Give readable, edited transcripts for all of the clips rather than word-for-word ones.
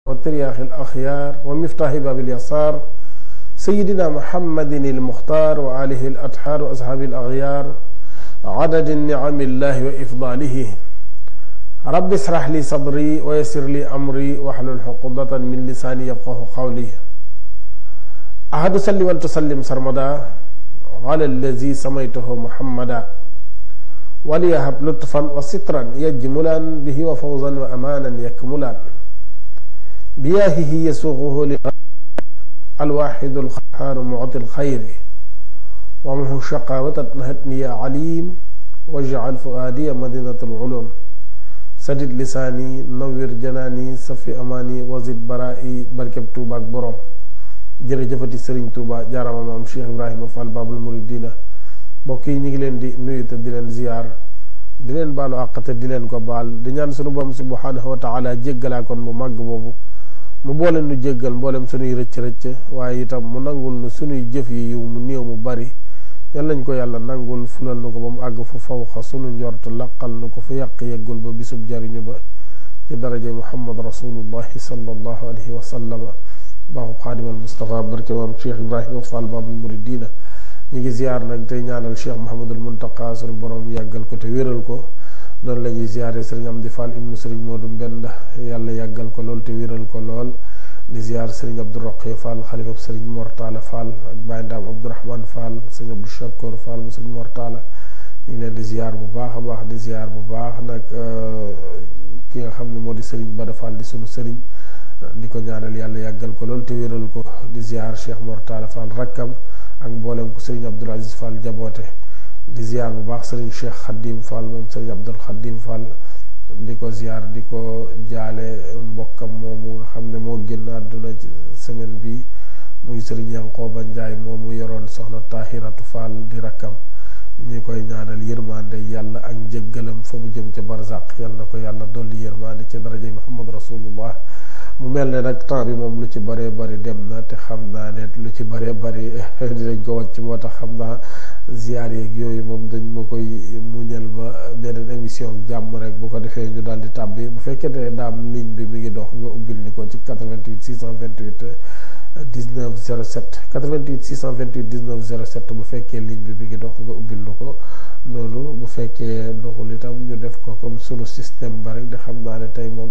وترياخ الأخيار ومفتاح باب اليسار سيدنا محمد المختار وآله الأطهار وأصحاب الأغيار عدد النعم الله وإفضاله رب اشرح لي صدري ويسر لي أمري واحلل عقدة من لساني يفقهوا قولي أحد صلي وتسلم سرمدا على الذي سميته محمدا وليهب لطفا وسترا يجملا به وفوزا وأمانا يكملا بياهه يسوغه الواحد القهار معطي الخير ومنه شقاوة نهتني يا عليم واجعل فؤادي مدينة العلوم سدد لساني نوّر جناني صفي أماني وزد برائي بركب توباك بروم jërëjëfati Serigne Touba jaarama maam Cheikh Ibrahima Fall Babul Mouridina mbokk yi ñu ngi leen di nuyu te di leen ziyaar di leen baalu àq te di leen ko baal di ñaan sunu borom subhanahu wa taala jéggalaa kon bu màgg boobu mu boole nu jéggal mboolem sunuy rëcc-rëcc waaye itam mu nangul nu sunuy jëf yi yiw mu néew mu bari yal nañ ko yàlla nangul fulal nu ko ba mu àgg fu fawxa sunu njort laqal nu ko fu yàq yeggul ba bisub jariñu ba ci daraje Muhammad rasulullahi sallallahu alayhi wa sallama baaxu xaadimal Mustafa barke maam Cheikh Ibrahima Fall Babul Mouridina ñu ngi ziar nag tey ñaanal Cheikh Mouhamadul Muntaqa sunu borom yàggal ko te wéral ko noonu la ñuy ziare sëriñ Amdi Fall ibnu sëriñ Modou Mbenda yàlla yàggal ko lool te wéral ko lool di ziar sëriñ Abdou Roqe Fall xalifab sëriñ Mortala Fall ak Baye Ndam Abdourahmane Fall sëriñ Abdou Chakour Fall mu sëriñ Mortala ñu ngi leen di ziar bu baax a baax di ziar bu baax nag ki nga xam ne moo di sëriñ Bada Fall di sunu sëriñ di ko ñaanal yàlla yàggal ko lool te wéral ko di ziar Cheikh Mortala Fall rakkam ak mboolem ko sëriñ Abdoul Aziz Fall jaboote di ziar bu baax sëriñ Cheikh Khadim Fall moom sëriñ Abdoul Khadim Fall di ko ziar di ko jaale mbokkam moomu nga xam ne moo génn àdduna semaine bi muy sëriñ Yankoba Ndiaye moomu yoroon soxna Tahiratu Fall di rakkam ñi koy ñaanal yërmande yàlla ak njëggalam fa mu jëm ca barzaq yal na ko yàlla dolli yërmande ci daraja Muhammad rasulullah mu mel ne nag temps bi moom lu ci bëree bëri dem na te xam naa ne lu ci bëree bëri dinañ ko wàcc moo tax xam naa ziar yeeg yooyu moom dañ ma koy muñal ba beneen émission jàmm rek bu ko defee ñu daal di tàbbi bu fekkee ne daam ligne bi mi ngi dox nga ubbil ñu ko ci 88 628 19 07 88 628 19 07 bu fekkee ligne bi mi ngi dox nga ubbil ñu ko noonu bu fekkee doxul itam ñu def ko comme sunu système ba rek de xam naa ne tey moom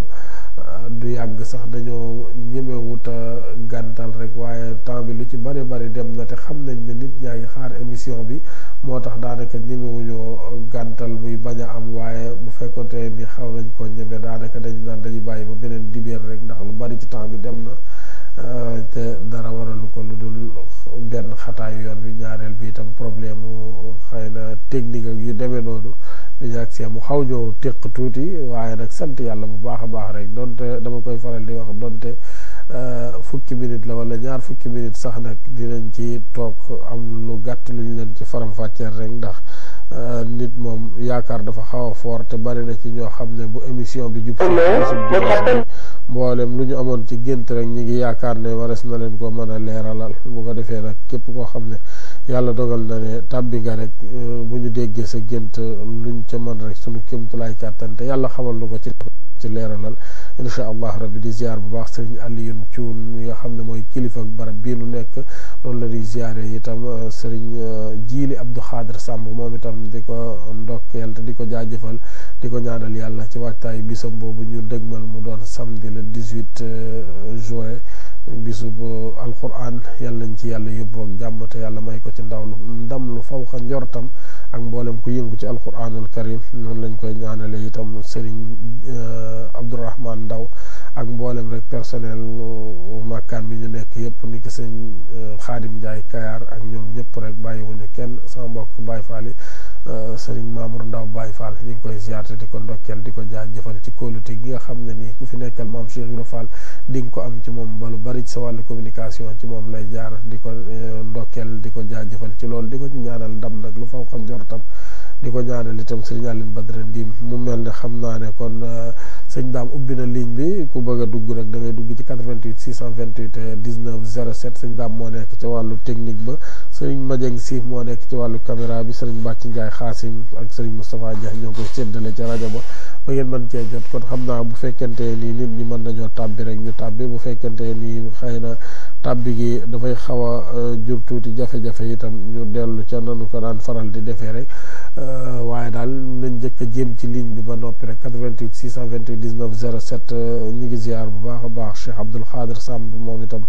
du yàgg sax dañoo ñemewut a gàntal rek waaye temps bi lu ci bari bari dem na te xam nañ ne nit ñaa ngi xaar émission bi moo tax daanaka ñemewuñoo gàntal muy bañ a am waaye bu fekkoonte ni xaw nañ ko ñeme daanaka dañ naan dañuy bàyyi ba beneen dibéer rek ndax lu bari ci temps bi dem na te dara waralu ko lu dul benn xataayu yoon wi ñaareel bi itam problème mu xëy na technique ak yu demee noonu dañu ak see mu xaw ñëw téq tuuti waaye nag sant yàlla bu baax a baax rek donte dama koy faral di wax donte fukki minute la wala ñaar fukki minute sax nag dinañ ci toog am lu gàtt lu ñu leen ci faram-fàcceel rek ndax nit moom yaakaar dafa xaw a fort te bari na ci ñoo xam ne bu émission bi jub mboolem lu ñu amoon ci gént rek ñi ngi yaakaar ne wares na leen ko mën a leeralal bu ko defee nag képp koo xam ne yàlla dogal na ne tàbbi nga rek bu ñu déggee sa gént luñ ca mën rek sunu kéemtulaay kàttan te yàlla xamal nu ko ci leeralal incha allah rabbi di ziar bu baax sëriñ Alioune Thioune mi nga xam ne mooy kilifa ak barab bii nu nekk loolu la di ziare itam sëriñ Jiili Abdou Khadir Samb moom itam di ko ndokkeel te di ko jaajëfal di ko ñaanal yàlla ci waajtaayu bisam boobu ñu dëgmal mu doon samedi le 18 juin bisu bu alquran yàlla nañ ci yàlla yóbbu ak jàmm te yàlla may ko ci ndam lu fawxa njortam ak mboolem ku yëngu ci alquranul karim noonu lañ koy ñaanale itam sëriñ Abdourahmane Ndaw ak mboolem rek personnel makkaan bi ñu nekk yëpp ni ki sëñ Xaadim Njaay Kayaar ak ñoom ñëpp rek bàyyiwuñu kenn sama mbokk Baye Fall yi sëriñ Mamour Ndaw Baye Fall ñu ngi koy ziyaarte di ko ndokkeel di ko jaajëfal ci kóolute gi nga xam ne nii ku fi nekkal maam Cheikh Ibrahima Fall di nga ko am ci moom ba lu bari ci sa wàllu communication ci moom lay jaar di ko ndokkeel di ko jaajëfal ci loolu di ko ci ñaanal ndam nag lu faw xam jortam di ko ñaanal itam sëriñ Aline Badara Ndim mu mel ne xam naa ne kon sëñ Daam ubbi na ligne bi ku bëgg a dugg rek da ngay dugg ci 88 628 19 07 sëñ Daam moo nekk ci wàllu technique ba sëriñ Madieng Si moo nekk ci wàllu caméra bi sëriñ Bàcc Njaay Xaasim ak sëriñ Moustapha Dia ñoo koy séddale ca rajo ba ba ngeen mën cee jot. kon xam naa bu fekkente nii nit ñi mën nañoo tàbbi rek ñu tàbbi, bu fekkente nii xëy na tàbbi gi dafay xaw a jur tuuti jafe-jafe itam ñu dellu ca nanu ko daan faral di defee rek. waaye daal nañ njëkk a jéem ci ligne bi ba noppi rek 88 628 19 07. ñu ngi ziar bu baax a baax Cheikh Abdoul Khadir Samb, moom itam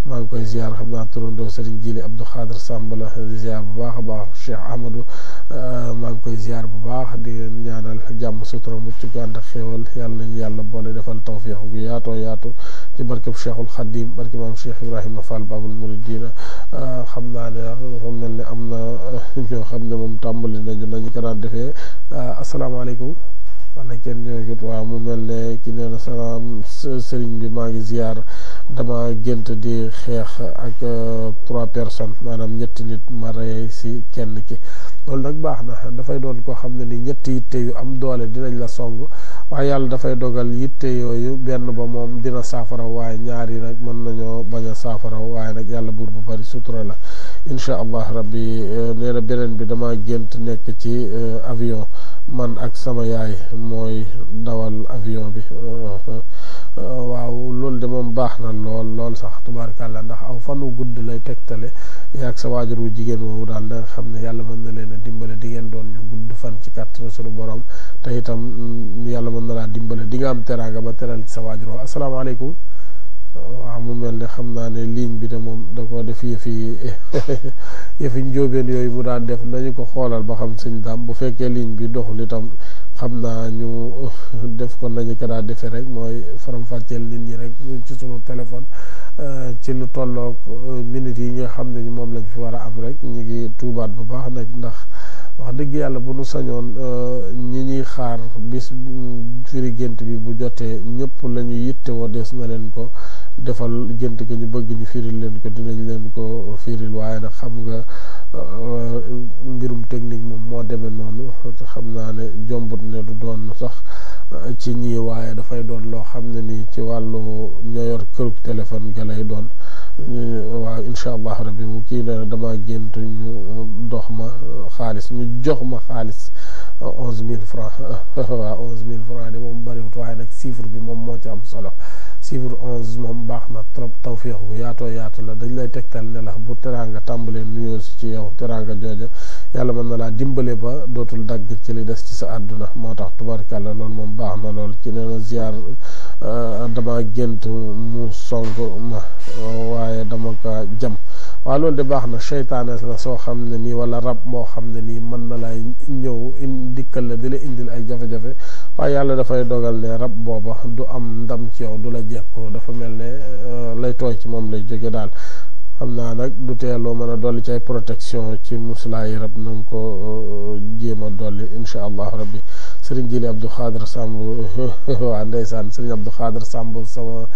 maa ngi koy ziar, xam naa turandoo Serigne Jili Abdou Khadir Samb la, ziar bu baax a baax Cheikh Ahmadou, maa ngi koy ziar bu baax di ñaanal jàmm sutura mucc gu ànd ak xéewal. yàlla nañu yàlla boole defal tawfiix gu yaatoo yaatu ci barkeb Cheikhul Khadim, barke maam Cheikh Ibrahima Fall Babul Mouridina. xam naa ne dafa mel ne am na ñoo xam ne moom tàmbali nañu ko daan defee. asalaamaaleykum. wala kenn ñëwagut. waaw mu mel ne ki nee na salaam sëriñ bi maa ngi ziar, dama gént di xeex ak 3 personnes, maanaam ñetti nit ma rey si kenn ki. loolu nag baax na, dafay doon koo xam ne ni ñetti yitte yu am doole dinañ la song, waaye yàlla dafay dogal yitte yooyu benn ba moom dina saafara, waaye ñaar yi nag mën nañoo bañ a saafara, waaye nag yàlla buur bu bari sutura la incha allah rabbi. nee na beneen bi dama gént nekk ci avion, man ak sama yaay mooy dawal avion bi. waaw loolu de moom baax na lool sax tubaarkàlla, ndax aw fanu gudd lay tegtale. yaag sa waajur wu jigéen woowu daal da nga xam ne yàlla mën na leen a dimbale, di ngeen doon ñu gudd fan ci kàttanu suñu borom, te itam yàlla mën na laa dimbale, di nga am teraanga ba teral ci sa waajur woowu. asalaamaaleykum. waaw mu mel ne xam naa ne ligne bi de moom da ko def yëfi njóobeen yooyu mu daan def. nañu ko xoolal ba xam sëñ daam, bu fekkee ligne bi doxul itam xam naa ñu def ko nañu ko daa defee rek, mooy faram-fàcceel nit ñi rek ci sunu téléphone ci lu tolloog minutes yi nga xam ne moom lañ fi war a am rek. ñu ngi tuubaat bu baax nag, ndax wax dëgg yàlla bu nu sañoon ñi ñuy xaar bis firi gént bi bu jotee ñëpp la ñu yittewoo des na leen ko defal. gént ko ñu bëgg ñu firil leen ko dinañ leen ko firil, waaye nag xam nga mbirum technique moom moo demee noonu. xam naa ne jombut ne du doon sax ci ñii, waaye dafay doon loo xam ne nii ci wàllu ñoo yor kërug téléphone ga lay doon. waaw incha allah rabbi mu kii ne dama gént ñu dox ma xaalis, ñu jox ma xaalis 11 000 francs. waaw 11 000 francs de moom bëriwut, waaye nag chiffre bi moom moo ci am solo. chiffre 11 moom baax na trop, tawfiix gu yaatoo yaatu la. dañ lay tegtal ne la bu teraanga tàmbalee nuyoo si ci yow, teraanga jooja yàlla mën na laa dimbale ba dootul dagg ci li des ci sa àdduna. moo tax tubaarkàlla loolu moom baax na lool. ci nee na ziar dama gént mu song ma waaye dama ko jam. waaw loolu de baax na, seytaane la soo xam ne nii, wala rab moo xam ne nii mën na lay ñëw dikkal la di la indil ay jafe-jafe, waaye yàlla dafay dogal ne rab booba du am ndam ci yow, du la jekku, dafa mel ne lay tooy ci moom lay jóge daal. xam naa nag du teeloo mën a dolli ci ay protection ci muslaayi rab na nga ko jéem a dolli incha allah rabbi. Sëriñ Jili Abdou Khadir Samb waa ndeysaan Sëriñ Abdou Khadir Samb sama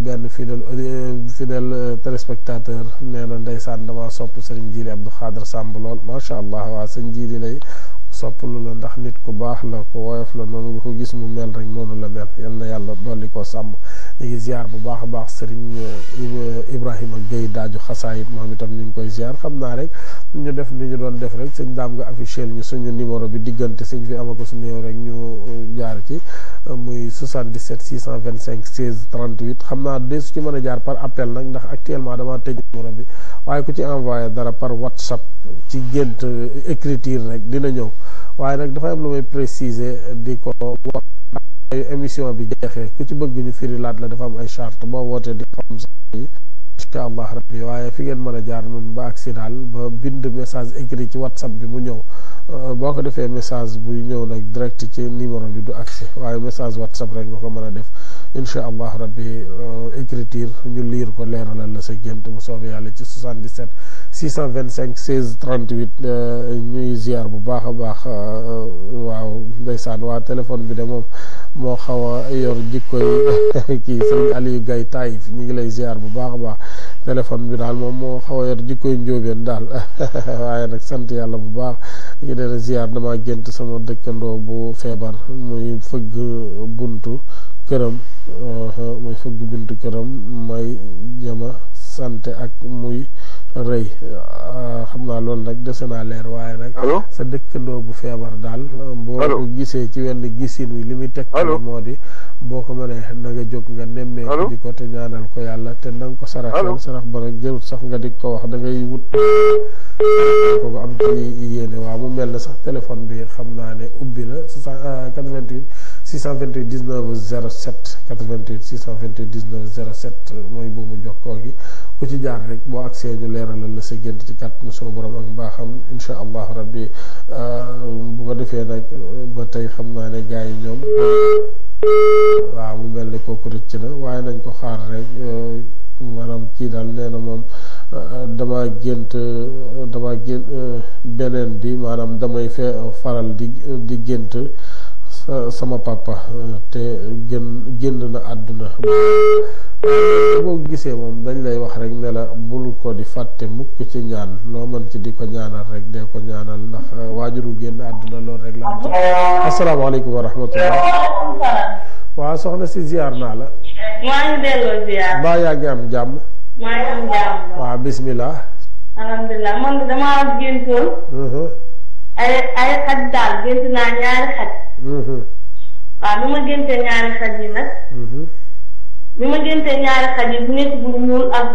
benn fidèle téléspectateur nee na ndeysaan dama sopp Sëriñ Jili Abdou Khadir Samb lool macha allah. waa sëñ Jili lay sopplu la, ndax nit ku baax la, ku woyof la, noonu nga ko gis mu mel rek noonu la mel. yal na yàlla dolli koo sàmm. ñu ngi ziar bu baax a baax Sëriñ Ibrahima Gueye daaju xasaayit, moom itam ñu ngi koy ziar. xam naa rek ñu def ni ñu doon def rek, sëñ daam nga affiché ñu suñu numéro bi, diggante sëñ fi ama ko su néew rek ñu jaar ci, muy 77 625 16 38. xam naa de su ci mën a jaar par appel nag, ndax actuellement dama tëj numéro bi, waaye ku ci envoyé dara par WhatsApp ci gént écriture rek dina ñëw. waaye nag dafay am lu may préciser di ko wax, émission bi jeexee ku ci bëgg ñu firi laat la dafa am ay charte, boo wootee di xam sax yi incha allah rabbi. waaye fi ngeen mën a jaar noonu ba agsi daal ba bind message écrit ci WhatsApp bi mu ñëw, boo ko defee message buy ñëw nag direct ci numéro bi du agsi, waaye message WhatsApp rek nga ko mën a def incha allah rabbi. écriture ñu liir ko leeralal la sa gént bu soobee yàlla ci 77 625 16 38. ñuy ziar bu baax a baax. waaw ndeysaan waa téléphone bi de moom moo xaw a yor jikko yi kii sëñ Aliou Gaye Taïf ñu ngi lay ziar bu baax a baax. téléphone bi daal moom moo xaw a yor jikko yu njóobeen daal waaye nag sant yàlla bu baax. ñu dee ziar dama gént sama dëkkandoo bu feebar, muy fëgg buntu këram, may jama sante ak muy rëy xam naa loolu nag dese naa leer waaye nag sa dëkkandoo bu feebar daal boo ko gisee ci wenn gisin wi li muy tegtale moo di boo ko mënee na nga jóg nga nemmeeku di ko te ñaanal ko yàlla te na nga ko saraxal sarax ba nag jërut sax nga di ko wax da ngay wut ko am ci yéene waaw mu mel ne sax téléphone bi xam naa ne ubbi na 88 628 19 07 88 628 19 07 mooy bu mu jokkoo gi ku ci jaar rek boo agsee ñu leeralal la sa gént ci kàttanu sunu borom ak mbaaxam incha allah rabbi bu ko defee nag ba tey xam naa ne gars yi ñoom waaw mu mel ne kooku rëcc na waaye nañ ko xaar rek maanaam kii daal nee na moom dama gént beneen bi maanaam damay faral di gént sama papa te génn na àdduna boo gisee moom dañ lay wax rek ne la bul ko di fàtte mukk ci ñaan loo mën ci di ko ñaanal rek dee ko ñaanal ndax waajuru génn àdduna loolu rek la am ci asalaamaaleykum wa rahmatullah waaw soxna si ziar naa la maa ngi delloo ziar mbaa yaa ngi am jàmm maa ngi am jàmm waaw bismillah alhamdulilah man damaa géntoon ay xaj daal gént naa ñaari xaj waaw bi ma géntee ñaari xaj yi nag bi ma géntee ñaari xaj yi bu nekk bu ñuul ak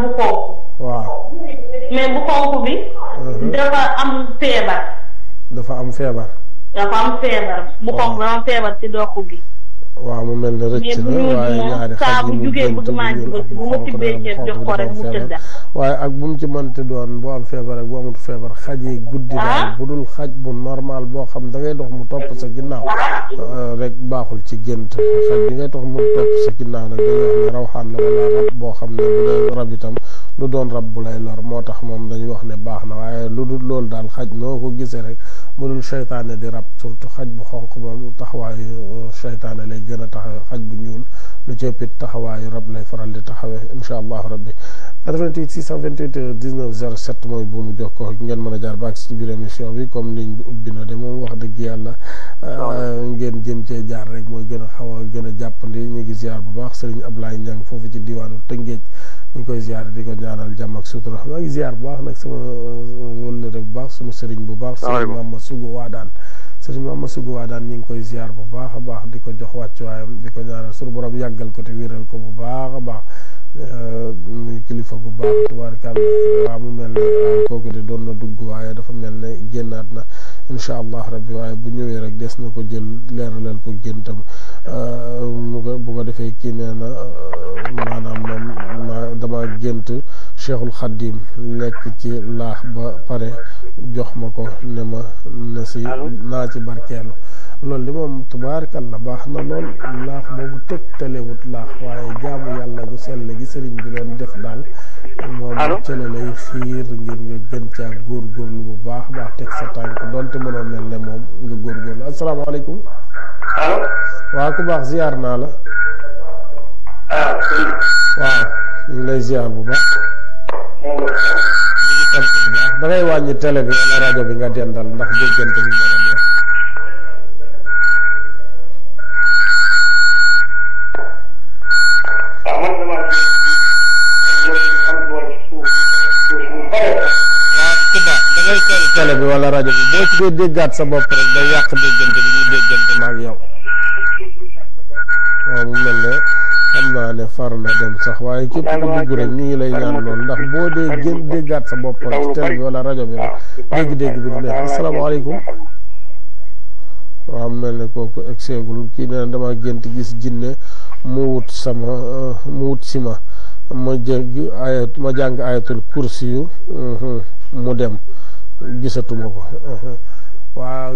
bu xonq waaw mais bu xonq bi dafa am feebar bu xonq dafa am feebar ci dox gi waaw mu mel ne rëcc na waaye ñaari xaj yi mu gént bu ñuul waaye ak bu mu ci mënti doon bu am feebar ak bu amul feebar xaj yi guddi daal bu dul xaj bu normal boo xam da ngay dox mu topp sa ginnaaw rek baaxul ci gént xaj bi ngay dox mu topp sa ginnaaw nag dañuy wax ne rawxaan la wala rab boo xam ne bu dee rab itam du doon rab bu lay lor moo tax moom dañuy wax ne baax na waaye lu dul loolu daal xaj noo ko gisee rek bu dul seytaane di rab surtout xaj bu xonq moom taxawaayu seytaane lay gën a taxawee xaj bu ñuul lu ci ëppit taxawaayu rab lay faral di taxawee incha allahu rabbi 88 628 19 07 mooy bu mu jokkoo ngeen mën a jaar baag ci biir émission bi comme ligne bi ubbi na de moom wax dëgg yàlla ngeen jëm cee jaar rek mooy gën a xaw a gën a jàppandi ñu ngi ziar bu baax Serigne Ablaye Niang foofu ci diwaanu Tëngéej ñu ngi koy ziar di ko ñaanal jàmm ak sutura maa ngi ziar bu baax nag sama wëllëre bu baax sunu Serigne bu baax Serigne Mama Sugu Waadaan Serigne Mama Sugu Waadaan ñu ngi koy ziar bu baax a baax di ko jox wàccuwaayam di ko ñaanal sunu borom yàggal ko te wéral ko bu baax a baax muy kilifa gu baax tubaarkàlla waaw mu mel ne kooku de doon na dugg waaye dafa mel ne génnaat na incha allah rabbi waaye bu ñëwee rek des na ko jël leeralal ko géntam bu ko defee kii nee na maanaam moom dama gént Cheikhul Khadim lekk ci laax ba pare jox ma ko ne ma na si naa ci barkeelu loolu li moom tubaarkàlla baax na lool laax boobu tegtalewut laax waaye jaamu yàlla gu sell gi sëriñ bi doon def daal moom cële lay xiir ngir nga gën caa góorgóorlu bu baax baax teg sa tànk donte mënoo mel ne moom nga góorgóorlu asalaamaaleykum waaw ku baax ziar naa la waaw ñu ngi lay ziar bu baax da ngay wàññi télé bi wala rajo bi nga dendal ndax déggante bi mën a neex télé bi wala rajo bi boo ci dee déggaat sa bopp rek day yàq déggante bi ñuy déggante ma ak yow waaw mu mel ne xam naa ne far na dem sax waaye képp ku dugg rek ñu ngi lay ñaan lool ndax boo dee gën déggaat sa bopp rek ci télé bi wala rajo bi rek dégg-dégg bi du neex asalaamaaleykum waaw mu mel ne kooku egseegul kii nee na dama gént gis jinne mu wut si ma jàng ayatul kursi yu mu dem gisatuma ko waaw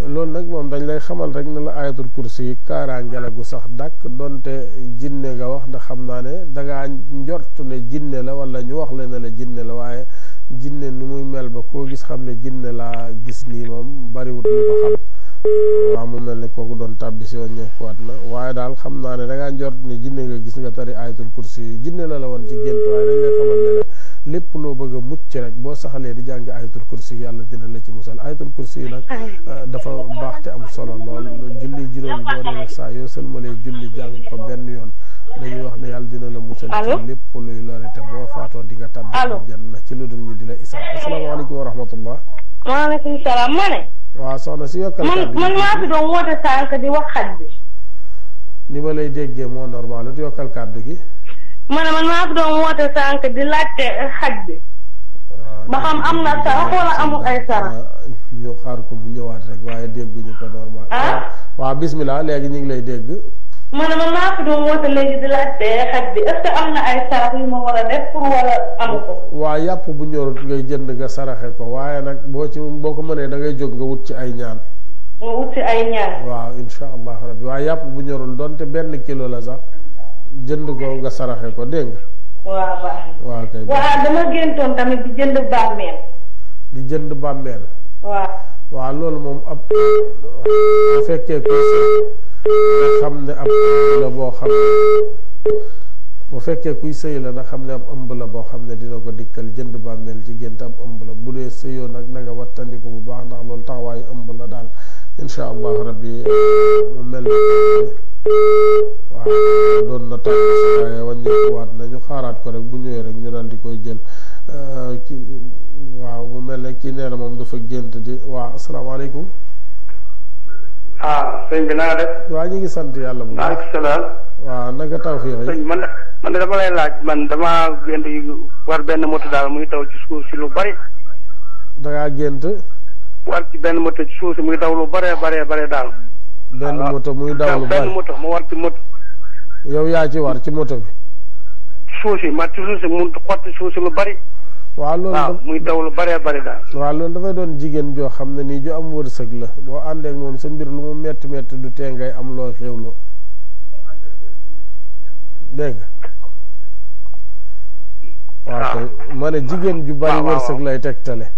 loolu nag moom dañ lay xamal rek ne la ayatul kursi yi kaaraange la gu sax dàkk donte jinne nga wax ndax xam naa ne dangaa njort ne jinne la wala ñu wax la ne la jinne la waaye jinne ni muy mel ba koo gis xam ne jinne laa gis nii moom bariwut ñu ko xam waaw mu mel ne kooku doon tàbbi si woon ñekkuwaat na waaye daal xam naa ne dangaa njort ne jinne nga gis nga tari ayatul kursi yi jinne la woon ci gént waaye dañ lay xamal ne la lépp loo bëgg a mucc rek boo saxalee di jàng ayatul kursi yàlla dina la ci musal ayatul kursi yi nag dafa baax te am solo lool julli juróomi boo dee saa yoo sëlmalee julli jàng ko benn yoon dañuy wax ne yàlla dina la musal ci lépp luy lore te boo faatoo di nga tàbbi janna ci lu dul ñu di la isaab. asalaamaaleykum wa rahmatullah. maaleykum salaam ma ne. waaw soxna si yokkal kàddu man maa fi doon woote sànq di wax xaj bi. ni ma lay déggee moo normal it yokkal kàddu gi. ma ne man maa fi doon woote sànq di laajte xaj bi. ba xam am na sarax wala amul ay sarax. ñu xaar ko mu ñëwaat rek waaye dégguñu ko normal. waaw bismillah léegi ñu ngi lay dégg. ma ne man maa fi doon woote léegi di laajte xaj bi est-ce que am na ay sarax yu ma war a def pour wala amu ko. waaw yàpp bu ñorut ngay jënd nga saraxe ko waaye nag boo ko mënee da ngay jóg nga wut ci ay ñaan. nga wut ci ay ñaan. waaw insha allah rabbi waaye yàpp bu ñorul donte benn kilo la sax jënd ko nga saraxe ko dégg nga. waaw baax na. waaw kay. waaw dama géntoon tamit di jënd bàmmeel. di jënd bàmmeel. waaw. waaw loolu moom ab bu fekkee ko nga xam ne ab ëmb la boo xam ne bu fekkee kuy sëy la na xam ne ab ëmb la boo xam ne dina ko dikkal jënd bàmmeel ci gént ab ëmb la bu dee sëyoo nag na nga wattandiku bu baax ndax loolu taxawaayu ëmb la daal insha allah rabbi mu mel ne waaw doon na tàgg si waaye wàññeekuwaat nañu xaaraat ko rek bu ñëwee rek ñu daal di koy jël waaw mu mel ne kii nee na moom dafa gént di waaw asalaamaaleykum. sëñ bi na nga def. waaw ñu ngi sant yàlla bu baax. maaleykum salaam. waaw naka tawfiix yi. sëñ man dama lay laaj man damaa gént war benn moto daal muy daw ci suuf si lu bari. da ngaa gént. war ci benn moto ci suuf si muy daw lu bare daal. benn moto muy daw lu bari benn moto mu war ci moto. yow yaa ci war ci moto bi. suuf si ci suuf si mu xotti suuf si lu bari. waaw loolu muy daw lu bare daal. waaw loolu dafay doon jigéen joo xam ne nii ju am wërsëg la boo àndeek moom sa mbir lu mu metti du tee ngay am loo xéwloo dégg nga. waaw kay ma ne jigéen ju bari wërsëg lay tegtale.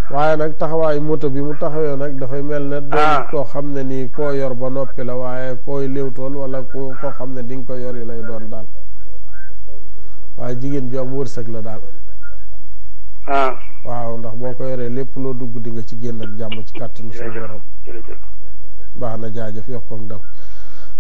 waaye nag taxawaayu moto bi mu taxawee nag dafay mel ne doon koo xam ne nii koo yor ba noppi la waaye kooy léewtool wala koo xam ne di nga ko yor yi lay doon daal waaye jigéen ju am wërsëg la daal. waaw ndax boo ko yoree lépp loo dugg di nga ci génn ak jàmm ci kàttanu suñu borom. baax na jaajëf yokkoog ndam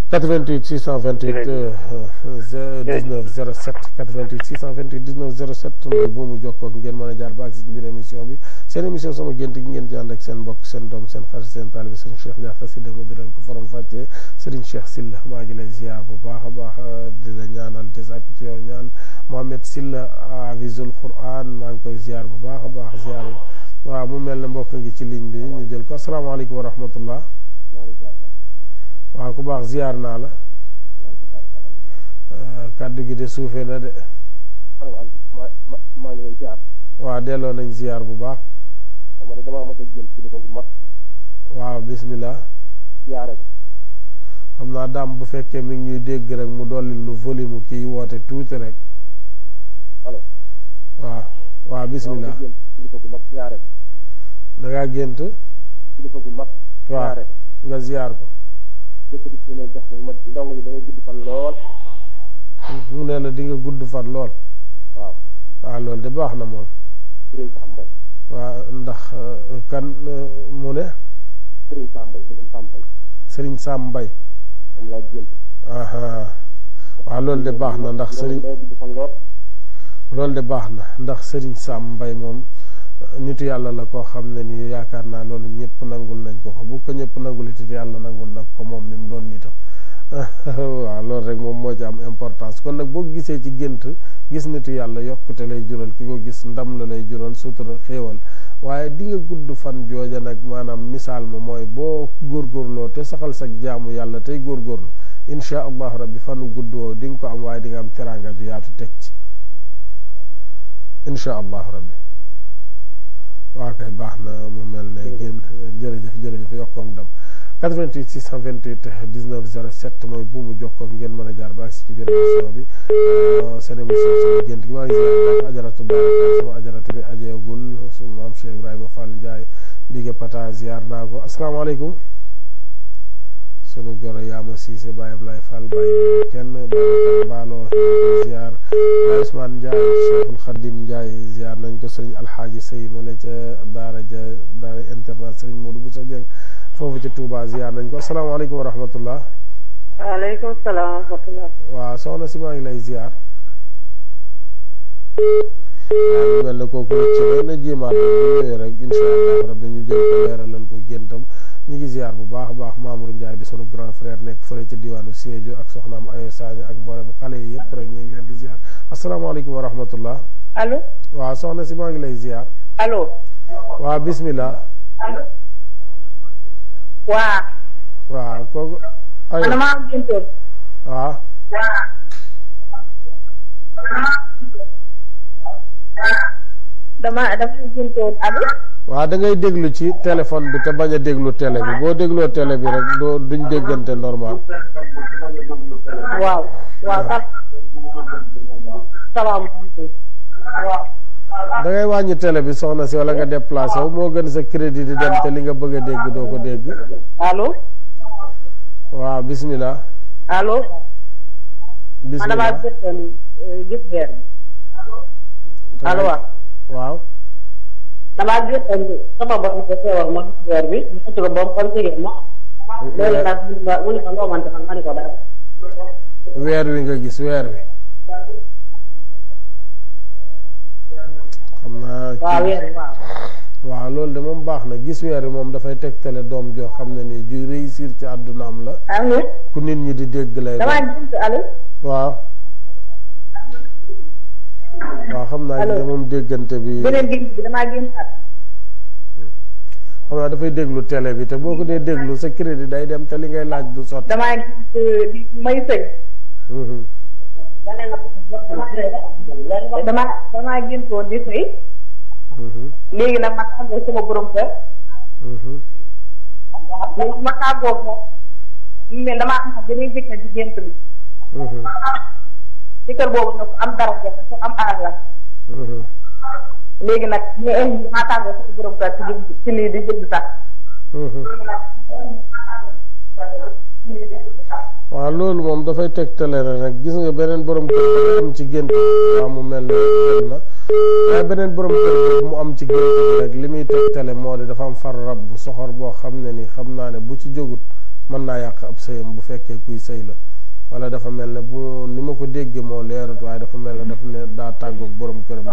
88 628 19 07 88 628 19 07 mooy boomu jokkoog ngeen mën a jaar ba agsi ci biir émission bi seen émission sama gént gi ngeen ci ànd ak seen mbokk seen doom seen xarit seen taalibe seen Cheikh Ndiaye Xasida mu biral ko forom fàccee Serigne Cheikh Sylla maa ngi lay ziar bu baax a baax di la ñaanal di sàkku ci yow ñaan Mohamed Sylla Hafizul Quran maa ngi koy ziar bu baax a baax ziar waaw mu mel ne mbokk ngi ci ligne bi ñu jël ko asalaamaaleykum wa rahmatullah. waaw ku baax ziar naa la kàddu gi de suufee na de. waaw delloo nañ ziar bu baax. waaw bismillah. xam naa daam bu fekkee mi ngi ñuy dégg rek mu dollil nu volume kii woote tuuti rek. waaw bismillah. da ngaa gént. waaw nga ziar ko. mu ne la di nga gudd fan lool. waaw loolu de baax na moom. waaw ndax kan mu ne. Serigne Sam Mbaye. waaw loolu de baax na ndax Serigne. loolu de baax na ndax Serigne Sam Mbaye moom nitu yàlla la koo xam ne ni yaakaar naa loolu ñëpp nangul nañ ko bu ko ñëpp nangul it yàlla nangul nag ko moom mi mu doon nitam waaw loolu rek moom moo ci am importance kon nag boo gisee ci gént gis nitu yàlla yokkute lay jural ki ko gis ndam la lay jural sutura xéewal waaye di nga gudd fan jooja nag maanaam misaal ma mooy boo góorgóorloo te saxal sa jaamu yàlla tey góorgóorlu insha allahu rabbi fanu gudd woo di nga ko am waaye di nga am teraanga ju yaatu teg ci insha allahu rabbi waaw kay baax na mu mel ne génn jërëjëf yokkoom dem 88 628 19 07 mooy buumu jokkoog ngeen mën a jaar ba agsi ci biir émission bi seen émission sama gént gi maa ngi ziar baax ajaratu daara sama ajaratu bi ajeegul suñu maam Cheikh Ibrahima Fall Ndiaye bige pata ziar naa ko asalaamaaleykum sunu goro Yaama Cissé Baye Ablaye Fall bàyyi kenn Babacar Mballo ziar Baye Ousmane Ndiaye Cheikhul Khadim Ndiaye ziar nañ ko sëriñ Alxaaji Sey ma la ca daara internat sëriñ Modou Boussa Dieng foofu ci Touba ziar nañ ko asalaamaaleykum wa rahmatullah waaleykum salaam wa rahmatulah. waaw soxna si maa ngi lay ziar. waaw mu mel ne kooku rek ci na jéemaat bu ñëwee rek incha allah rabbi ñu jël ko leeralal ko géntam. ñu ngi ziar bu baax a baax Mamour Ndiaye di sunu grand frère nekk fële ci diwaanu Sédhiou ak soxnaam Ayo Sagne ak mboolem xale yi yëpp rek ñu ngi leen di ziar asalaamaaleykum wa rahmatullah. allo. waaw soxna si maa ngi lay ziar. allo. waaw bismillah. allo. waaw. waaw kooku. aywa man maa am géntoon. waaw. dama géntoon allo. waaw da ngay déglu ci téléphone bi te bañ a déglu télé bi boo dégloo télé bi rek doo duñ déggante normal. waaw. waaw. salaamaaleykum. waaw. da ngay wàññi télé bi soxna si wala nga déplacé wu moo gën sa crédit di dem te li nga bëgg a dégg doo ko dégg. allo. waaw bismillah. allo. bismillah man damaa gis weer bi. allo waaw. waaw. damaa gis sama bopp ko feewar ma gis weer bi mu ko ba kon jigéen ma. loolu nag mu ne ma loo mënta ma ne ko dara. weer wi nga gis weer wi. xam naa. waaw weer wi waaw. waaw loolu de moom baax na gis weer wi moom dafay tegtale doom joo xam ne nii ju réussir ci àddunaam la. allo. ku nit ñi di dégg lay. damaa gis allo. waaw. waaw xam naa ne moom déggante bi. beneen gis bi damaa gis xam naa dafay déglu télé bi te boo ko dee déglu sa crédit day dem te li ngay laaj du sotti. damaa gis may sëy. damaa gëntoon di sëy. léegi nag ma tàggoo sama borom kër. léegi ma tàggoo moom. mais damaa am beneen jëkkër ci gént bi. jëkkër boobu nag ku am daraja ku am alal la. léegi nag ñu ma tàggoo sama borom kër ci lii di jënd sax. waaw loolu moom dafay tegtale rek gis nga beneen borom kër am ci gént waaw mu mel ne na waaye beneen borom kër mu am ci gént bi rek li muy tegtale moo di dafa am far rab bu soxor boo xam ne ni xam naa ne bu ci jógut mën naa yàq ab sëyam bu fekkee kuy sëy la wala dafa mel ne bu ni ma ko déggee moo leerut waaye dafa mel ne dafa ne daa tàggoog borom këram.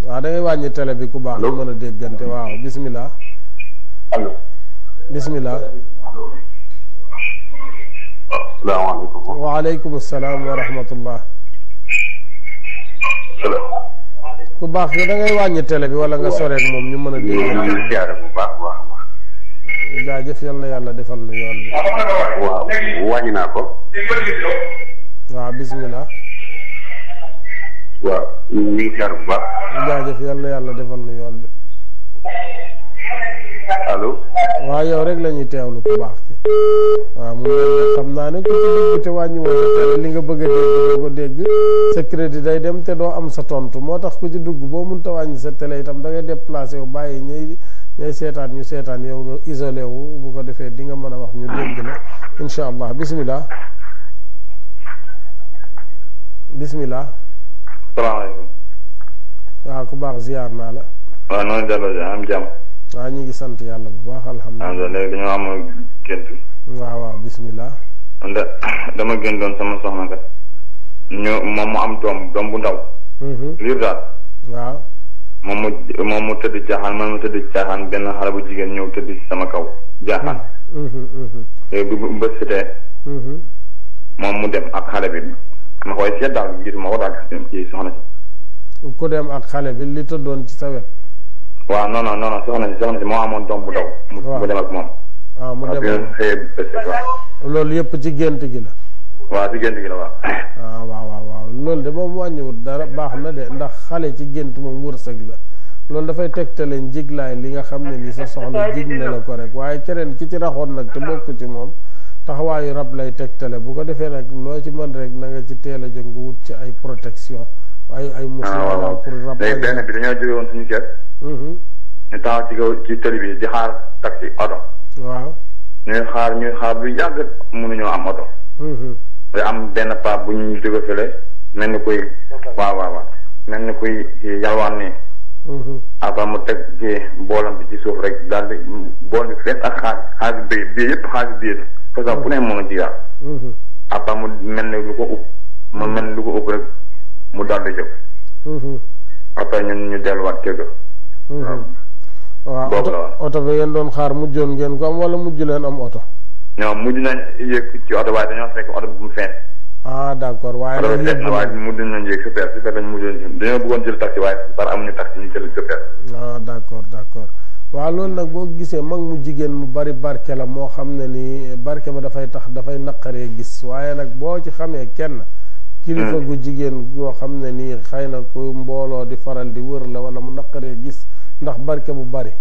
waaw da ngay wàññi télé bi ku baax ñu mën a déggante waaw bismillah. allo. bismillah. salaamaaleykum. waaleykum salaam wa rahmatullah. ku baax yi da ngay wàññi télé bi wala nga soreek moom ñu mën a dégg. ziare bu baax baax. jaajëf yal na yàlla defal na yoon bi. waaw wàññi naa ko. waaw bismillah. waaw ñu ngi ziare bu baax. jaajëf yal na yàlla defal na yoon bi. allo. waaw yow rek la ñuy teewlu ku baax ci waaw mu xam naa ne ku ci dugg te wàññi woon li nga bëgg a dégg doo ko dégg sa crédit day dem te doo am sa tontu moo tax ku ci dugg boo mënta wàññi sa télé itam da ngay déplacé wu bàyyi ñay seetaan ñu seetaan yow nga isolé wu bu ko defee di nga mën a wax ñu dégg la incha allah bismillah. bismillah. salaamaaleykum. waaw ku baax ziar naa la. waaw noonu delloo am jàmm. waaw ñu ngi sant yàlla bu baax alhamdulilah. léegi dañoo am gént. waaw waaw bismillah. dama géntoon sama soxna kat moom mu am doom bu ndaw. liir daal. waaw. moom mu tëdd jaaxaan man mu tëdd jaaxaan benn xale bu jigéen ñëw tëdd ci sama kaw jaaxaan. léegi bu bët setee. moom mu dem ak xale bi ma koy seet daal gis ma ko daal ci soxna si. ku dem ak xale bi li tëddoon ci sa wet. waaw non soxna si moo amoon doom bu ndaw. mu dem ak moom. waaw mu dem loolu yëpp ci gént gi la. waaw ci gént gi la waaw. waaw loolu de moom wàññiwut dara baax na de ndax xale ci gént moom wërsëg la loolu dafay tegtale njiglaay li nga xam ne ni sa soxna jig na la ko rek waaye keneen ki ci raxoon nag te bokk ci moom taxawaayu rab lay tegtale bu ko defee nag loo ci mën rek na nga ci teel a jóg nga wut ci ay protection ay musla daal pour rab. léegi benn bi dañoo jóge woon suñu kër. ñu taxaw ci kaw ci tëli bi di xaar taxi oto. waaw. ñuy xaar bu yàgg mënuñoo am oto. te am benn paa bu ñu jóge fële mel ni kuy waaw mel ni kuy yalwaan nii après mu teg ci boolam bi ci suuf rek daal di bool bi fees ak xaalis bi yëpp xaalis bi façon bu ne moo nga ci yàq. après mu mel ne lu ko ub mu mel ne lu ko ub rek mu daal di jóg. après ñun ñu delluwaat kër ga. waaw oto bi ngeen doon xaar mujjoon ngeen ko am wala mujj leen am oto. ñoom mujj nañ yëg ci oto waaye dañoo fekk oto bu mu fees. ah d'accord waaye oto bi fees na waaye mujj nañ yëg super lañ mujjoon dañoo bëggoon jël taxi waaye par amuñu taxi ñu jël super. ah d'accord waaw loolu nag boo gisee mag mu jigéen mu bari barke la moo xam ne ni barke ba dafay tax dafay naqaree gis waaye nag boo ci xamee kenn. kilifa gu jigéen goo xam ne nii xëy na ku mbooloo di faral di wër la wala mu naqaree gis ndax barke bu bari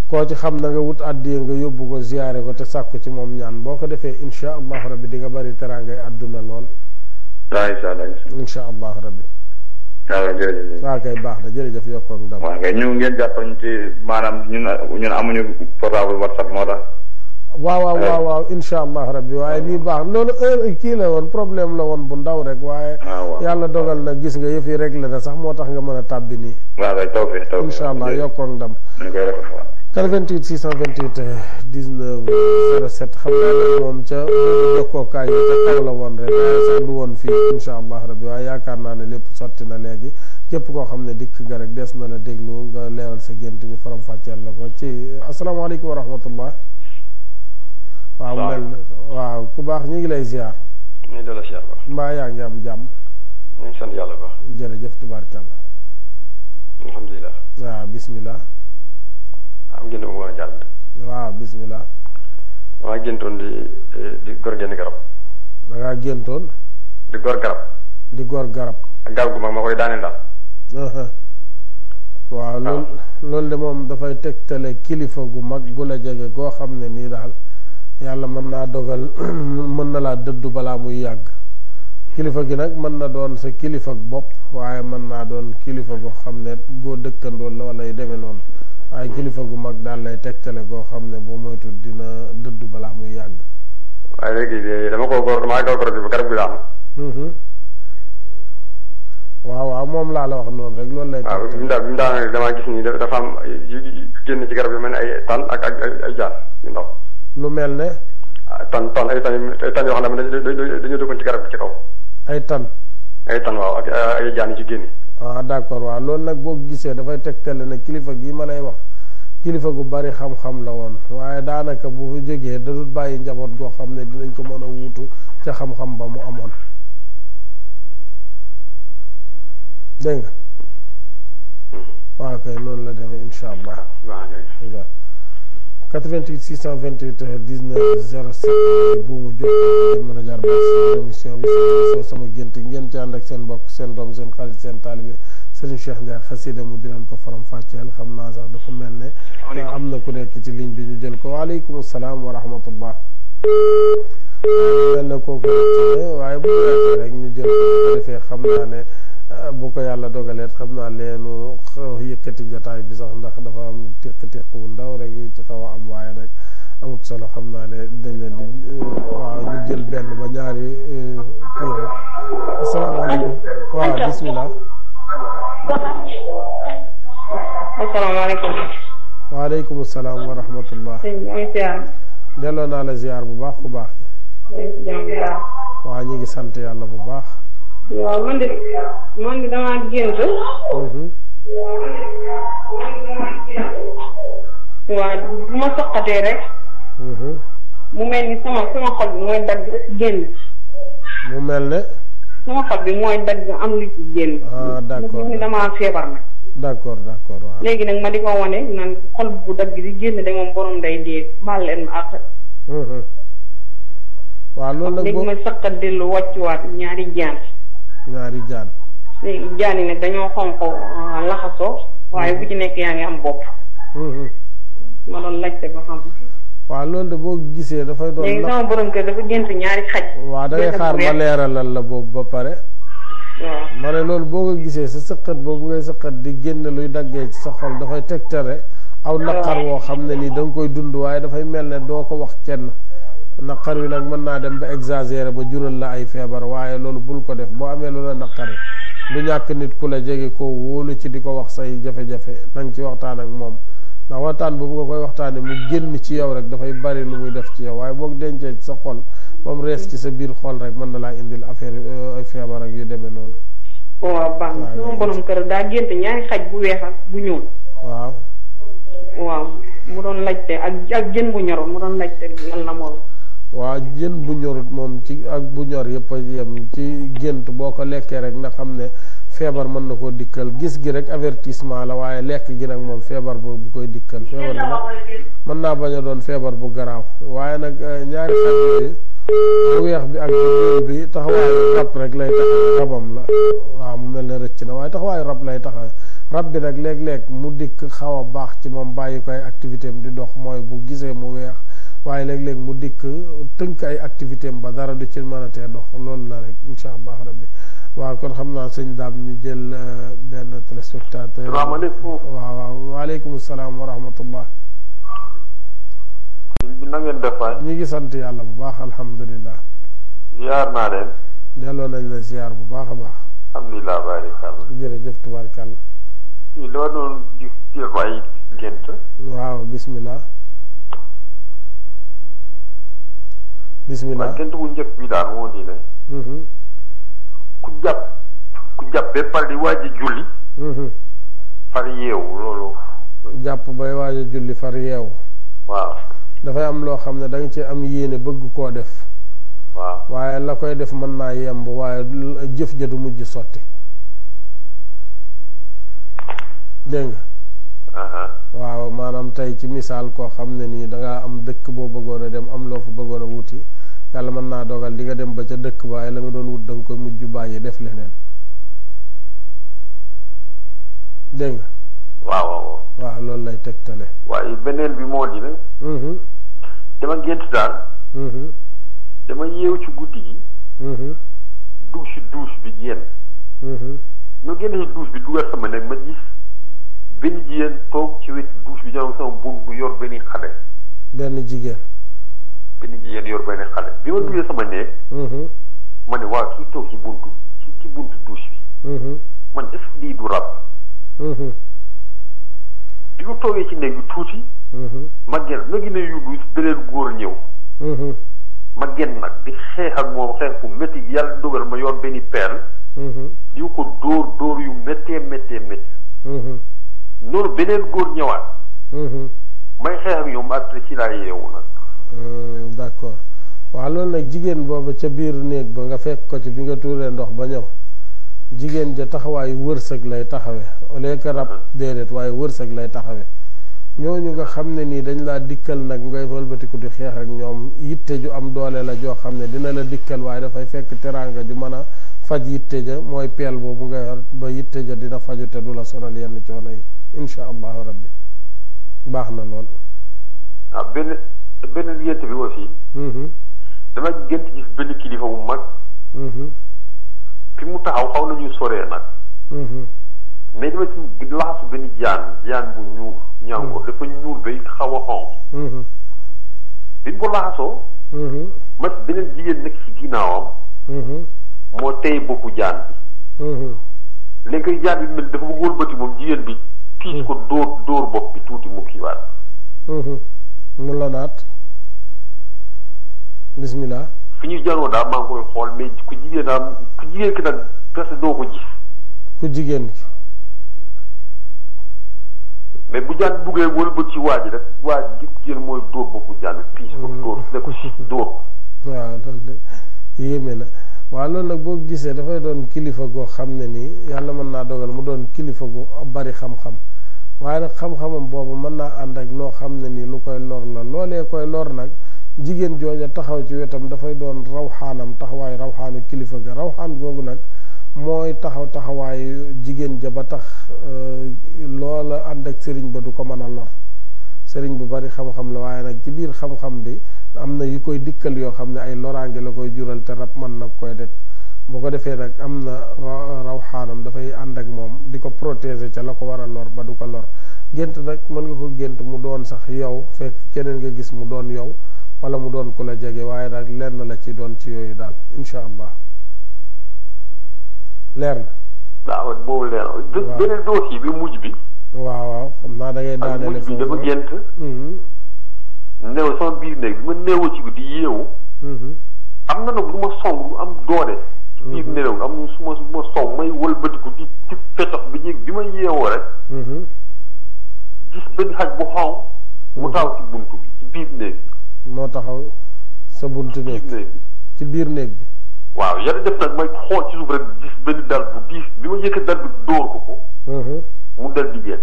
koo ci xam na nga wut àddiya nga yóbbu ko ziyaare ko te sàkku ci moom ñaan boo ko defee insha allahu rabbi di nga bari teraangay àdduna lool. insha allahu rabbi. waaw jërëjëf. waaw kay baax na jërëjëf yokk ak ndam. waaw kay ñu ngeen jàppañ ci maanaam ñun amuñu portable WhatsApp moo tax. waaw insha allah rabbi waaye lii baax loolu kii la woon problème la woon bu ndaw rek waaye yàlla dogal na gis nga yëf yi réglé na sax moo tax nga mën a tàbbi nii. waaw kay taw insha allah yokk ak ndam. 88 628 19 07 xam naa ne moom ca jokkookaay yi ca kaw la woon rek sax du woon fii insha allah rabbi waaye yaakaar naa ne lépp sotti na léegi képp koo xam ne dikk nga rek des na la déglu nga leeral sa gént ñu faram fàcceel la ko ci asalaamaaleykum wa rahmatullah. waaw ku baax ñu ngi lay ziar. ñu ngi delloo ziar ba. mbaa yaa ngi am jàmm. ñu ngi sant yàlla ba. jërëjëf tubaarkalla. alhamdulilah. waaw bismillah. am gént bu war a jàll. waaw bismillah. damaa géntoon di gor genn garab. da ngaa géntoon. di gor garab. di gor garab. ak garab gu mag ma koy daaneel daal. waaw loolu de moom dafay tegtale kilifa gu mag gu la jege goo xam ne nii daal yàlla mën naa dogal mën na laa dëddu balaa muy yàgg kilifa gi nag mën na doon sa kilifa bopp waaye mën naa doon kilifa goo xam ne goo dëkkandoon la wala yu demee noonu waaye kilifa gu mag daal lay tegtale goo xam ne boo moytu dina dëddu balaa muy yàgg. waaye léegi damaa gor bi ba garab gi daanu. waaw moom laa la wax noonu rek loolu lay. waaw bi mu daanaka damaa gis ni dafa am yu génn ci garab yi mel ne ay tan ak ay jaan yu ndaw. lu mel ne. ay tan yoo xam ne dañoo duggoon ci garab gi ci kaw. ay tan waaw ak ay jaan yu ci génn. d'accord waaw loolu nag boo gisee dafay tegtale ne kilifa gii ma lay wax kilifa gu bari xam-xam la woon waaye daanaka bu fa jógee da dul bàyyi njaboot goo xam ne dinañ ko mën a wuutu ca xam-xam ba mu amoon. dégg nga waaw kay noonu la demee insha allah. 88 628 19 07 bu mu jot ngeen mën a jaar ba si émission bi soo sama gént ngeen ci ànd ak seen mbokk seen doom seen xarit seen taalibe Serigne Cheikh Ndiaye xasida mu di leen ko faram fàcceel xam naa sax dafa mel ne am na ku nekk ci ligne bi ñu jël ko waaleykum salaam wa rahmatullah mel na kooku waaye bu ñu rek ñu jël ko defee xam naa ne bu ko yàlla dogaleet xam naa leenu yëkkati jataay bi sax ndax dafa am tiq-tiq bu ndaw rek yu ci xaw a am waaye nag amut solo xam naa ne dañ leen di waaw ñu jël benn ba ñaari kii rek asalaamaaleykum waaw bismillah. asalaamaaleykum. waaleykum salaam wa rahmatullah. delloo naa la ziar bu baax ku baax ki. waaw ñu ngi sant yàlla bu baax. waaw man de damaa gént. waaw bu ma soqatee rek. mu mel ni sama xol bi mooy dagg génn. mu mel ne. sama xol bi mooy dagg am lu ci génn. d'accord mu damaa feebar nag. d'accord waaw. léegi nag ma di ko wane naan xol bu dagg di génn de moom borom day dee baal leen ma àq. waaw loolu nag léegi ma saqat dellu wàccuwaat ñaari jaan. léegi jaan yi nag dañoo xonq laxasoo waaye bu ci nekk yaa ngi am bopp. ma doon laajte ba xam. waaw loolu de boo gisee dafay doon. léegi sama borom kër dafa gént ñaari xaj. waaw da ngay xaar ma leeralal la boobu ba pare. waaw ma ne loolu boo ko gisee sa sëqat boobu ngay sëqat di génn luy daggee ci sa xol dafay tegtale aw naqar woo xam ne nii da nga koy dund waaye dafay mel ne doo ko wax kenn. naqar wi nag mën naa dem ba exagéré ba jural la ay feebar waaye loolu bul ko def boo amee lu la naqari du ñàkk nit ku la jege koo wóolu ci di ko wax say jafe-jafe nañ ci waxtaan ak moom ndax waxtaan boobu nga koy waxtaane mu génn ci yow rek dafay bari lu muy def ci yow waaye boog dencee ci sa xol ba mu rees ci sa biir xol rek mën na laa indil affaire ay feebar ak yu demee noonu. waaw baax na sama borom kër daa gént ñaari xaj bu weex ak bu ñuul. waaw. waaw mu doon laajte ak jën bu ñorul mu doon laajte lan la moom. waaw jën bu ñorut moom ci ak bu ñor yëpp a yem ci gént boo ko lekkee rek na xam ne feebar mën na koo dikkal gis gi rek avertissement la waaye lekk gi nag moom feebar bu koy dikkal feebar bi nag mën naa bañ a doon feebar bu garaaw waaye nag ñaari xaj yooyu bu weex bi ak bu ñuul bi taxawaayu rab rek lay taxaw rabam la waaw mu mel ne rëcc na waaye taxawaayu rab lay taxaw rab bi nag léeg-léeg mu dikk xaw a baax ci moom bàyyi ko ay activité am di dox mooy bu gisee mu weex waaye léeg-léeg mu dikk tënk ay activité am ba dara du ci mën a tee dox loolu la rek incha allah rabbi waaw kon xam naa sëñ Dame ñu jël benn téléspectateur. salaamaaleykum. waaw waaleykum salaam wa rahmatullah. bi na ngeen def waay. ñu ngi sant yàlla bu baax alhamdulilah. ziar naa leen. delloo nañ la ziar bu baax a baax. alhamdulilah baarikàlla. jërëjëf tubaarkàlla. kii dama doon gis ay gént. waaw bismillah. bismillah. gént bu njëkk bi daal moo di ne. ku jàpp ba pare di waaj a julli. far yeewu loolu. jàpp bay waaj a julli far yeewu. waaw. dafay am loo xam ne da nga ci am yéene bëgg koo def. waaw waaye la koy def mën naa yemb waaye jëf ja du mujj sotti. dégg nga. waaw maanaam tey ci misaal koo xam ne nii da ngaa am dëkk boo bëggoon a dem am loo fa bëggoon a wuti yàlla mën naa dogal di nga dem ba ca dëkk waaye la nga doon wut da nga koy mujj bàyyi def leneen. dégg nga. waaw. waaw loolu lay tegtale. waaye beneen bi moo di ne. dama gént daal. dama yeewu ci guddi gi. dugg si douche bi génn. ñoo génn si douche bi dugal sama nekk ma gis benn jigéen toog ci wetu douche bi ñoom sama buum bu yor benn xale. benn jigéen yor benn xale bi ma duggee sama néeg. ma ne waaw kii toog ci buntu douche bi. man est-ce que lii du rab. bi ma toogee ci néeg bi tuuti. ma génn ma gën a yóbbu beneen góor ñëw. ma génn nag di xeex ak moom xeex bu métti yàlla dogal ma yor benn peel. di ko dóor yu méttee. noonu beneen góor ñëwaat. may xeex ak ñoom après ci laa yeewu nag. d'accord waaw loolu nag jigéen booba ca biir néeg ba nga fekk ko ci bi nga tuuree ndox ba ñëw jigéen ja taxawaayu wërsëg lay taxawe au lieu que rab déedéet waaye wërsëg lay taxawe ñooñu nga xam ne nii dañ laa dikkal nag ngay wëlbatiku di xeex ak ñoom yitte ju am doole la joo xam ne dina la dikkal waaye dafay fekk teraanga ju mën a faj yitte ja mooy peel boobu nga yor ba yitte ja dina faju te du la sonal yenn coono yi insha allahu rabbi baax na lool. benn gént bi aussi. dama gént gis benn kilifa bu mag. fi mu taxaw xaw nañu soree nag. mais dama ci laxasu benn jaan bu ñuul ñaangoor dafa ñuul bay xaw a xonq. bi mu ko laxasoo. ma ci beneen jigéen nekk ci ginnaawam. moo tey boppu jaan bi. léegi jaan bi mel dafa bëgg wëlbati moom jigéen bi piis ko dóor bopp bi tuuti mu kiiwaat. mu la naat bismillah. fi ñuy janoo daal maa ngi koy xool mais ku jigéen ki nag presque doo ko gis. ku jigéen ki. mais bu jaan buggee wëlbati ci waa ji rek waa ji jigéen mooy dóor boppu jaan bi piis ko dóor. waaw loolu de yéeme na waaw loolu nag boo gisee dafay doon kilifa goo xam ne nii yàlla mën naa dogal mu doon kilifa gu bari xam-xam waaye nag xam-xamam boobu mën naa ànd ak loo xam ne nii lu koy lor la loolee koy lor nag jigéen jooja taxaw ci wetam dafay doon rawxaanam taxawaayu rawxaanu kilifa ga rawxaan googu nag mooy taxawaayu jigéen ja ba tax loola ànd ak sëriñ ba du ko mën a lor sëriñ bu bari xam-xam la waaye nag ci biir xam-xam bi am na yu koy dikkal yoo xam ne ay loraange la koy jural te rab mën na koy def bu ko defee nag am na rawxaanam dafay ànd ak moom di ko protéger ca la ko war a lor ba du ko lor gént nag mën nga ko gént mu doon sax yow fekk keneen nga gis mu doon yow wala mu doon ku la jege waaye nag lenn la ci doon ci yooyu daal incha allah leer na waaw boobu leer beneen dossier bi mujj bi. waaw xam naa da ngay daaneel foofu dafa gént. néew sama biir néeg bi ma néewoo ci guddi yeewu. am na nag lu ma song lu am doole. ci biir néew am na su ma song may wëlbatiku di fetox bi ma yeewoo rek. gis benn xaj bu xonq mu taxaw ci buntu bi ci biir néeg bi. moo taxaw sa buntu néeg ci biir néeg bi. waaw yàlla def nag may xool ci suuf rek gis benn dal bu diis bi ma yëkkat dal bi dóor ko. mu dal di génn.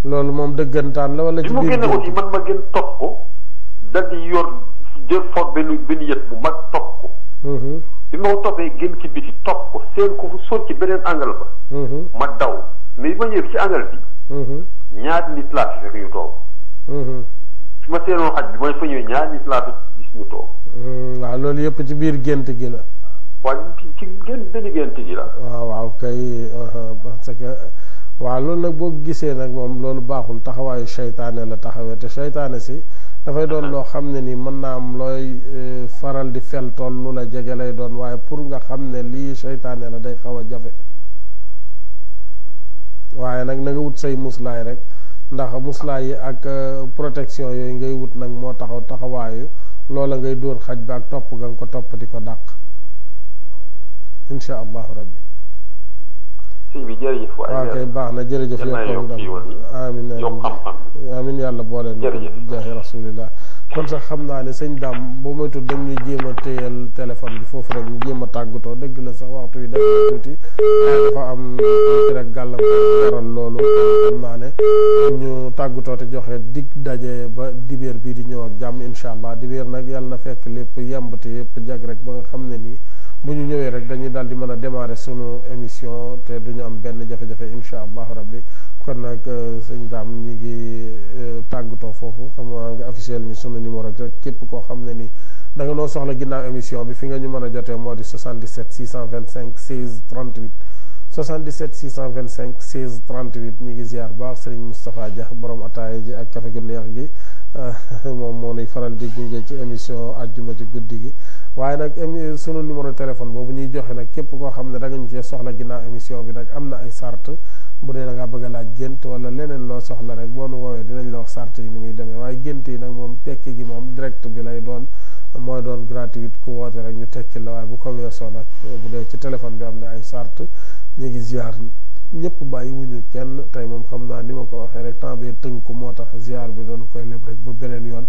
loolu moom dëggantaan la wala ci biir bi mu génne aussi man ma gën topp ko dal di yor jël for benn yët bu mag topp ko. bi ma ko toppee génn ci biti topp ko seen ko fu sóor ci beneen angle ba. ma daw mais bi ma ñëwee ci angle bi. ñaari nit laa fi fekk ñu toog. fi ma seenoon xaj bi mooy fa ñëwee ñaari nit laa fi gis ñu toog. waaw loolu yëpp ci biir gént gi la. waaw ci benn gént gi la. waaw kay parce que waaw loolu nag boo gisee nag moom loolu baaxul taxawaayu seytaane la taxawee te seytaane si dafay doon loo xam ne ni mën naa am looy faral di fel tool lu la jege lay doon waaye pour nga xam ne lii seytaane la day xaw a jafe waaye nag na nga wut say muslaay rek ndax muslaay yi ak protection yooyu ngay wut nag moo taxawaayu loola ngay dóor xaj bi ak topp nga ko topp di ko dàq insha allahu rabbi. sëñ bi jërëjëf. waaw kay baax na jërëjëf. amiin yàlla boole na jaahi rasulillah. kon sax xam naa ne sëñ Dame boo moytu dañ ñu jéem a téyal téléphone bi foofu rek ñu jéem a tàggatoo dëgg la sax waxtu yi def na tuuti dafa am tuuti rek gàllankoor waral loolu xam naa ne ñu tàggatoo te joxe dig daje ba dibéer bii di ñëw ak jàmm incha allah dibéer nag yàlla na fekk lépp yemb te yëpp jag rek ba nga xam ne nii bu ñu ñëwee rek dañuy daal di mën a démarrer sunu émission te duñu am benn jafe-jafe incha allahu rabbi kon nag sëñ Dame ñi ngi tàggatoo foofu xam nga officiel ñu sunu numéro rek képp koo xam ne ni da nga noo soxla ginnaaw émission bi fi nga ñu mën a jotee moo di 77 625 16 38 77 625 16 38 ñi ngi ziar baax Serigne Moustapha Dia borom ataaya ji ak café gu neex gi moom moo nuy faral di gunge ci émission àjjuma ci guddi gi waaye nag sunu numéro téléphone boobu ñuy joxe nag képp koo xam ne da nga ñu cee soxla ginnaaw émission bi nag am na ay sart bu dee da ngaa bëgg a laaj gént wala leneen loo soxla rek boo nu woowee dinañ la wax sart yi ni muy demee waaye gént yi nag moom tekki gi moom direct bi lay doon mooy doon gratuite ku woote rek ñu tekki la waaye bu ko weesoo nag bu dee ci téléphone bi am na ay sart ñu ngi ziar ñëpp bàyyi wuñu kenn tey moom xam naa ni ma ko waxee rek temps bee tënku moo tax ziar bi doon koy leb rek ba beneen yoon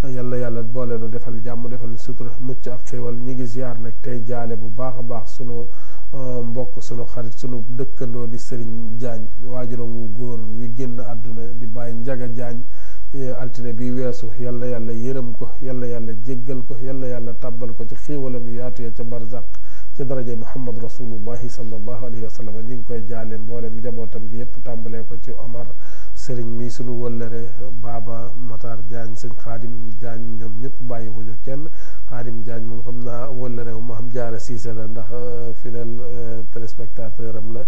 yàlla yàlla boole nu defal jàmm defal sutura mucc ak xéwal ñu ngi ziar nag tey jaale bu baax a baax sunu mbokk sunu xarit sunu dëkkandoo di Serigne Diagne waajuram wu góor wi génn àdduna di bàyyi Njaga Diagne altine bi weesu yàlla yàlla yërëm ko yàlla yàlla jéggal ko yàlla yàlla tàbbal ko ci xéewalam yaatu ya ca barzaq ci daraje Muhammad rasulullahi sallallahu alayhi wa sallam ñu ngi koy jaale mboolem njabootam gi yëpp tàmbalee ko ci Omar Serigne mi sunu wëllëre Baba Matar Diagne sëñ Xaadim Diagne ñoom ñëpp bàyyi wuñu kenn Xaadim Diagne moom xam naa wëllëre mu am jaara siise la ndax fidèle téléspectateur am la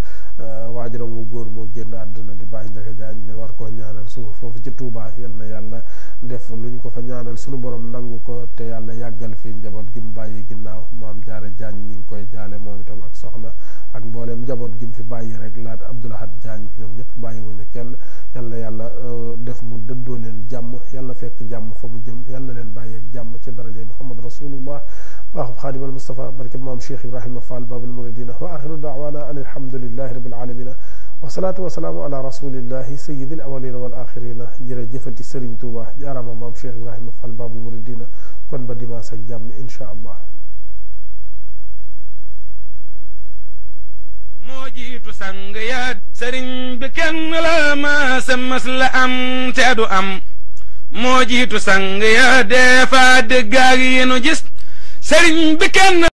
waajuram wu góor moo génn àdduna di bàyyi Njaga Diagne war koo ñaanal suuf foofu ci Touba yal na yàlla def lu ñu ko fa ñaanal sunu borom nangu ko te yàlla yàggal fi njaboot gi mu bàyyi ginnaaw maam jaara Diagne ñi ngi koy jaale moom itam ak soxna ak mboolem njaboot gi mu fi bàyyi rek laat Abdoulahad Diagne ñoom ñëpp bàyyi wuñu kenn yal na yàlla def mu dëddoo leen jàmm yal na fekk jàmm fa mu jëm yal na leen bàyyi ak jàmm ci daraja Muhammad rasulullah baaxub xaadim al Mustafa barke maam Cheikh Ibrahima Fall babul muridina wa axiru daawana an alhamdulillahi rabbil alamina wasalaatu wasalaamu ala rasulillahi sayyidil awalina wal axirina jërëjëfati Serigne Touba jaarama maam Cheikh Ibrahima Fall babul muridina kon ba dimanche ak jàmm insha allah. moo jiitu sang ya sëriñ bi kenn la maasa mas la am te du am moo jiitu sang ya defa dëggaag yi nu gis sëriñ bi kenn